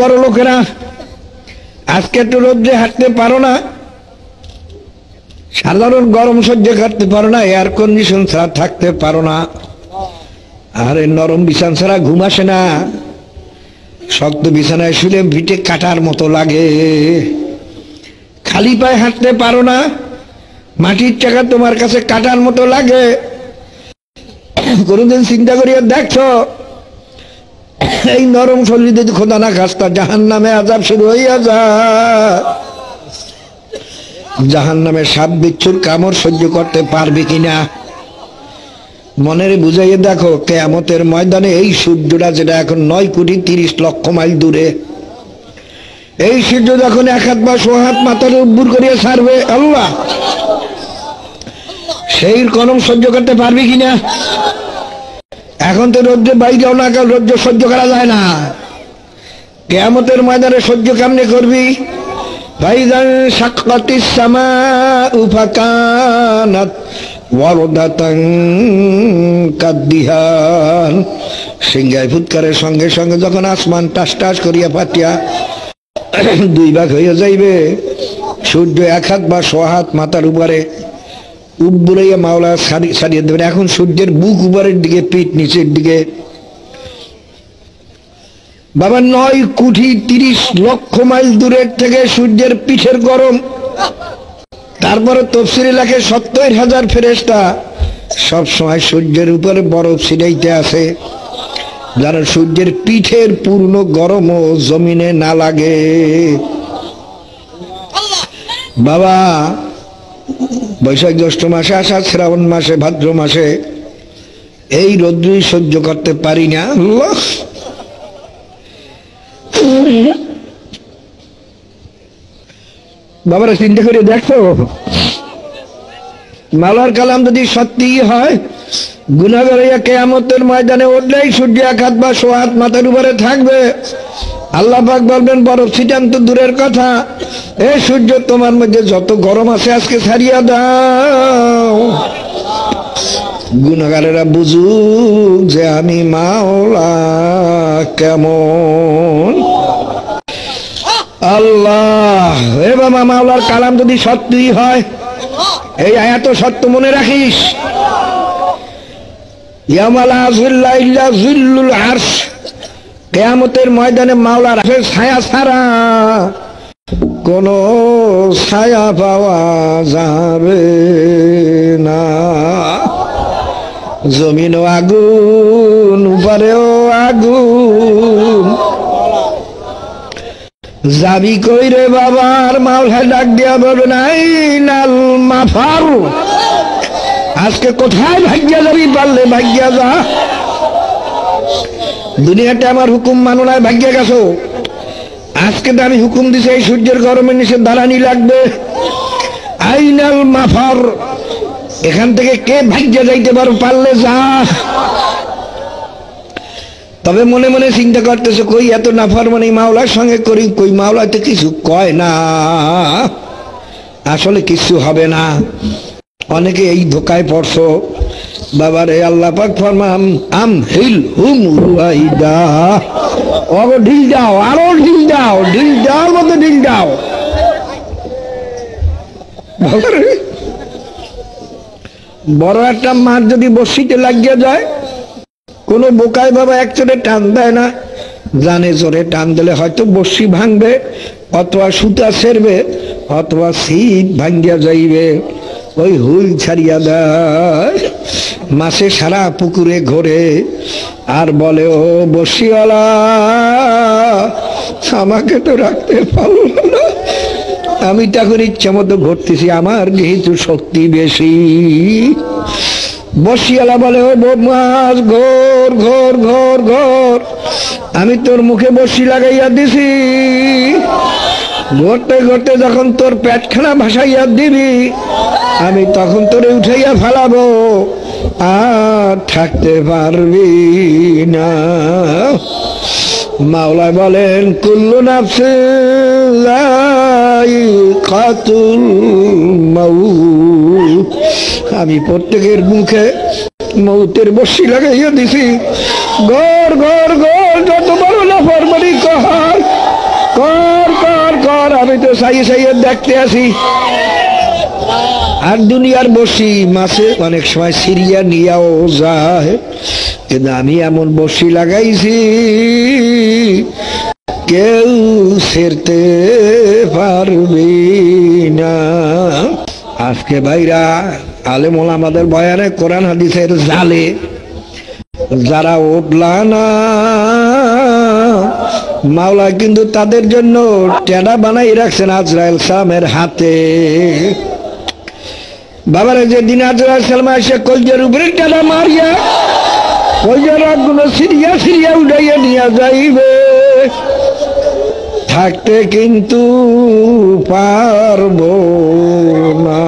বড় লোকেরা আজকে একটু রোদ্রে হাঁটতে পারো না, সাধারণ গরম সহ্য করতে পারো না, এয়ার কন্ডিশন ছাড়া থাকতে পারো না, আরে নরম বিছানা ছাড়া ঘুম আসে না, শক্ত বিছানায় শুলে ভিটে কাটার মতো লাগে, খালি পায়ে হাঁটতে পারো না, মাটির চাকা তোমার কাছে কাটার মতো লাগে। কোনদিন চিন্তা করিয়া দেখছো এই নরম শরীর যদি খোদা না খাস্তা জাহান্নামে আযাব শুরু হইয়া যায়, জাহান্নামের সাপ বিচ্ছুর কামড় সহ্য করতে পারবে কিনা মনের বুঝাইয়ে দেখো। কিয়ামতের ময়দানে এই সূর্যটা যেটা এখন 9,30,00,000 মাইল দূরে, এই সূর্য যখন 1 হাত বা 100 হাত মাথার উপর করিয়া ছাড়বে আল্লাহ, সেই গরম সহ্য করতে পারবি কিনা? এখন তো রোদ্রে বাইরেও না, কাল রোদ্র সহ্য করা যায় না, কিয়ামতের ময়দানে সহ্য কেমনে করবি? ফাইযা শাক্কাতিস সামাউ ফাকানাত ওয়ারদাতান কাদ্দিহান, সিংহায় ফুৎকারের সঙ্গে সঙ্গে যখন আসমান টাস টাস করিয়া ফাটিয়া 2 ভাগ হইয়া যাইবে, সূর্য 1 হাত বা 100 হাত মাথার উপরে উপরে মাওলা ছাড়িয়ে দেবেন। এখন সূর্যের বুক উপরের দিকে, পিঠ নিচের দিকে, বাবা 9,30,00,000 মাইল দূরের থেকে সূর্যের পিঠের গরম। তারপরে তফসিরে লেখে 70,000 ফেরেশতা সব সময় সূর্যের উপরে বরফ ছিটাইতে আছে, যেন সূর্যের পিঠের পূর্ণ গরমও জমিনে না লাগে। বাবা বৈশাখ জ্যৈষ্ঠ মাসে, আষাঢ় শ্রাবণ মাসে, ভাদ্র মাসে এই রৌদ্রই সহ্য করতে পারি না। আল্লাহ, বাবারা চিন্তা করে দেখো, মাওলার কালাম যদি সত্যি হয়, গুনাহগার হইয়া কিয়ামতের ময়দানে উঠলেই সূর্য 1 হাত বা 100 হাত মাথার উপরে থাকবে। আল্লাহ পাক বলবেন বরফ ছিটান তো দূরের কথা, এ সূর্য তোমার মধ্যে যত গরম আছে আজকে ছাড়িয়া দাও। গুনাহগারেরা বুঝুক যে আমি মাওলা কেমন। আল্লাহ, এ বাবা মাওলার কালাম যদি সত্যি হয়, এই আয়াত সত্য মনে রাখিস। ইয়াউমা লা যিল্লা ইল্লা যিল্লুল আরশ, কিয়ামতের ময়দানে মাওলার আরশের ছায়া ছাড়া কোন ছায়া পাওয়া যাবে না। জমিনও আগুন, উপরেও আগুন, যাবি কই রে বাবার? মাওলা ডাক দিয়া বলবেন আইনাল মাফার, আজকে কোথায় ভাগ্যা যাবি? পারলে ভাগ্যা যা, দুনিয়াতে আমার হুকুম মানো না, ভাগ্যা গেছো। আজকে তো আমি হুকুম দিছি এই সূর্যের গরমের নিচে দাঁড়ানি লাগবে। আইনাল মাফার, এখান থেকে কে ভাগ্যা যাইতে পারো? পারলে যা। তবে মনে মনে চিন্তা করতেছে, কই এত নাফরমানি মাওলার সঙ্গে করি, কই মাওলা তো কিছু কয় না, আসলে কিছু হবে না। অনেকে এই ধোকায় পড়ছো বাবারে। আল্লাহ পাক ফরমান আম হিল হুম রুয়াইদা, ওগো ঢিল দাও, আরো ঢিল দাও, ঢিল দেওয়ার মতো ঢিল দাও। বড় একটা মাছ যদি বড়শিতে লাগিয়ে যায়, কোন বোকায় বাবা এক চোরে টান দেয় না, জানে জোরে টান দিলে হয়তো বড়শি ভাঙবে, অথবা সুতা ছেড়বে, অথবা ছিপ ভাঙ্গিয়া যাইবে, ওই হুইল ছাড়িয়া দেয়। মাছে সারা পুকুরে ঘোরে আর বলে, ও বড়শিওয়ালা আমাকে তো রাখতে পারল না, আমি তখন ইচ্ছা মতো ঘুরতেছি, আমার যেহেতু শক্তি বেশি। বড়শিওয়ালা বলে, ও মাছ ঘোর ঘোর ঘোর ঘোর, আমি তোর মুখে বড়শি লাগাইয়া দিছি, ঘুরতে ঘুরতে যখন তোর পেটখানা ভাসাইয়া দিবি, আমি তখন তোরে উঠাইয়া ফেলাবো, আর থাকতে পারবি না। মাওলা বলেন কুল্লু নাফসিন যায়িকাতুল মাউত, আমি প্রত্যেকের মুখে মৌতের বর্ষি লাগাইয়া দিছি। ঘর ঘর ঘর, যত বড় নাফরমানি কর আর আমি তো সাইয়ে সাইয়ে দেখতে আসি। আর দুনিয়ার বসি মাছে অনেক সময় সিরিয়া নিয়েও যায়, কিন্তু আমি এমন বসি লাগাইছি কেউ ছেড়তে পারবি না। আজকে ভাইরা আলেম ওলামাদের বয়ানে কোরআন হাদিসের জালে যারা উঠলা না, মাওলা কিন্তু তাদের জন্য টেডা বানাই রাখছেন আজরাইল সালামের হাতে। বাবারে যেদিন আজরাইল সালাম এসে কলজার উপরে টেডা মারিয়া কলজার রাতগুলো সিরিয়া সিরিয়া উঠাইয়া নিয়ে যাইবে, থাকতে কিন্তু পারবো না।